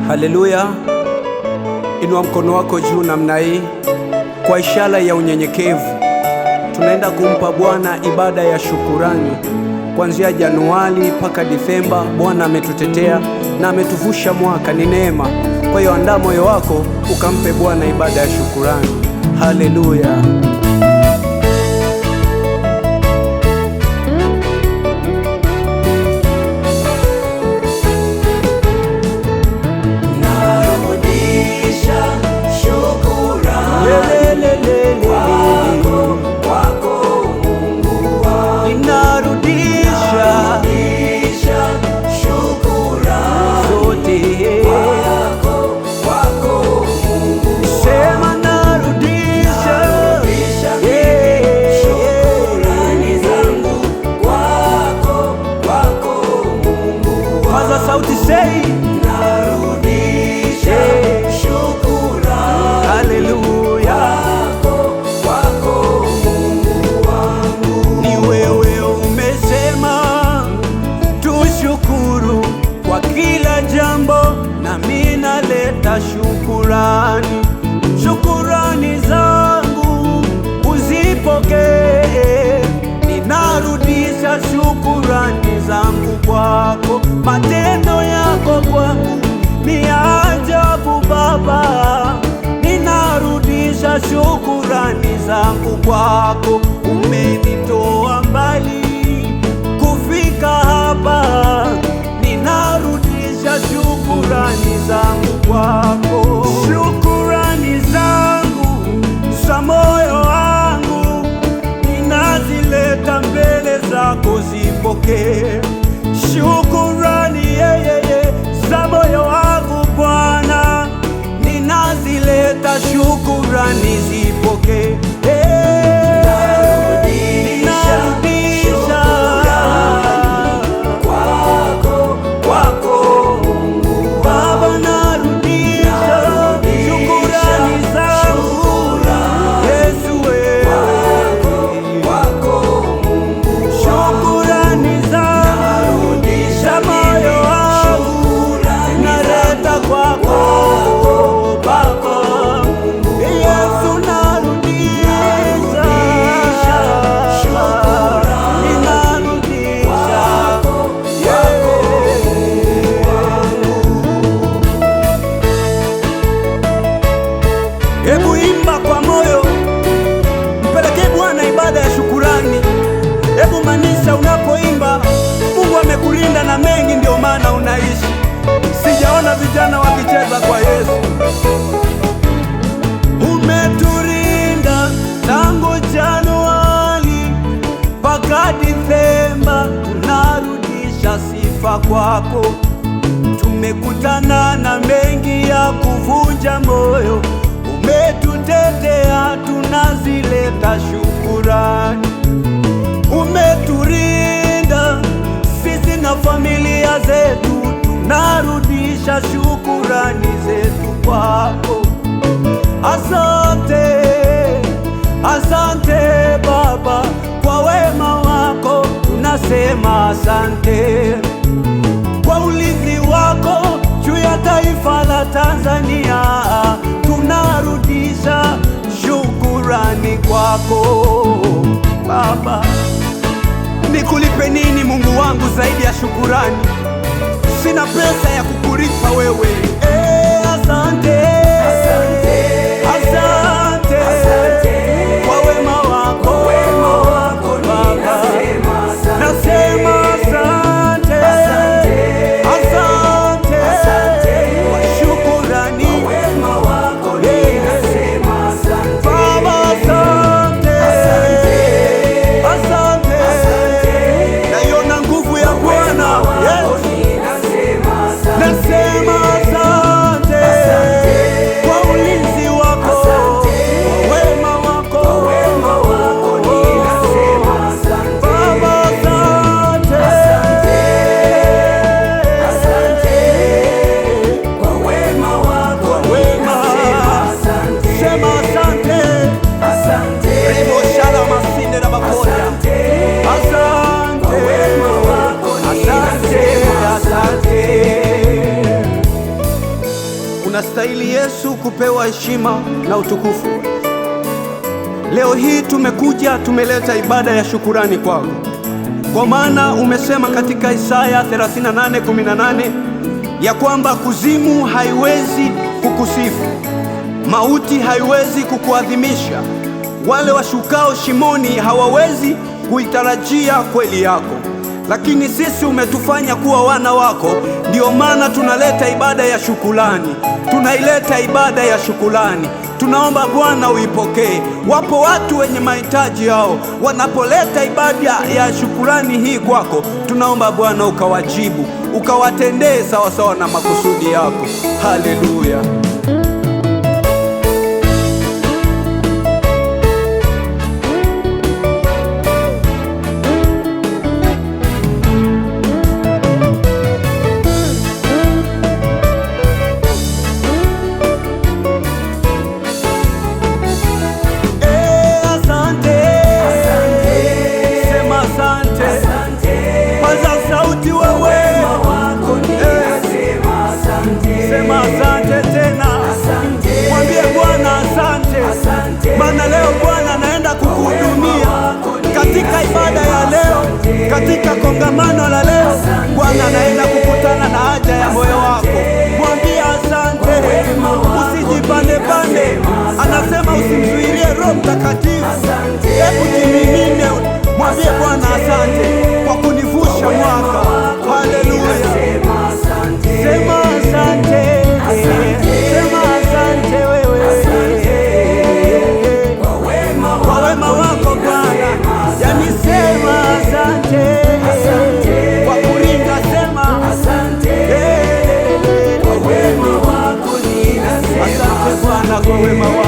Haleluya! Inua mkono wako juu namna hii kwa ishara ya unyenyekevu. Tunaenda kumpa Bwana ibada ya shukurani. Kuanzia Januari mpaka Disemba, Bwana ametutetea na ametuvusha mwaka, ni neema. Kwa hiyo andaa moyo wako ukampe Bwana ibada ya shukurani. Haleluya! Shukurani zangu uzipokee, ninarudisha shukurani zangu kwako. Matendo yako kwangu ni ajabu Baba, ninarudisha shukurani zangu kwako. Umenitoa mbali kufika hapa, ninarudisha shukurani zangu kwako. Shukurani zangu za moyo wangu ninazileta mbele zako, zipokee. Shukurani za moyo wangu Bwana ninazileta, shukurani zipokee. Hebu imba kwa moyo, mpelekee Bwana ibada ya shukurani. Hebu maanisha unapoimba, Mungu amekulinda na mengi, ndio maana unaishi. Sijaona vijana wakicheza kwa Yesu. Umetulinda tangu Januari mpaka Disemba, tunarudisha sifa kwako. Tumekutana na mengi ya kuvunja moyo, umetutetea, tunazileta shukurani. Umetulinda sisi na familia zetu, tunarudisha shukurani zetu kwako. Asante, asante Baba kwa wema wako, tunasema asante kwa ulinzi wako juu ya taifa la Tanzania, tunarudisha shukurani kwako Baba. Nikulipe nini Mungu wangu zaidi ya shukurani? Sina pesa ya kukulipa wewe. Asante, asante, asante, asante kwa wema wako Baba, nasema asante, asante, asante kwa shukurani Baba, asante, asante, naiona nguvu ya Bwana. Nasema asante, asante. unastahili Yesu kupewa heshima na utukufu. Leo hii tumekuja, tumeleta ibada ya shukurani kwako, kwa maana umesema katika Isaya 38:18 ya kwamba kuzimu haiwezi kukusifu, mauti haiwezi kukuadhimisha, wale washukao shimoni hawawezi kuitarajia kweli yako. Lakini sisi umetufanya kuwa wana wako, ndio maana tunaleta ibada ya shukrani, tunaileta ibada ya shukrani. Tunaomba Bwana uipokee. Wapo watu wenye mahitaji yao, wanapoleta ibada ya shukrani hii kwako, tunaomba Bwana ukawajibu, ukawatendee sawasawa na makusudi yako. Haleluya. Sema asante tena, mwambie Bwana asante, maana leo Bwana anaenda kukuhudumia katika ibada ya leo, katika kongamano la leo. Bwana anaenda kukutana na haja ya moyo wako. Mwambie asante, usijipande pande. Anasema usimzuilie Roho Mtakatifu, hebu jimimine, mwambie Bwana asante kwa kunivusha mwaka. Haleluya. Sema asante, sema asante wewe, kwa wema wako Bwana. Yani sema asante, kwa kurinda sema asante, kwa wema wako ninasema asante Bwana, kwa wema wako.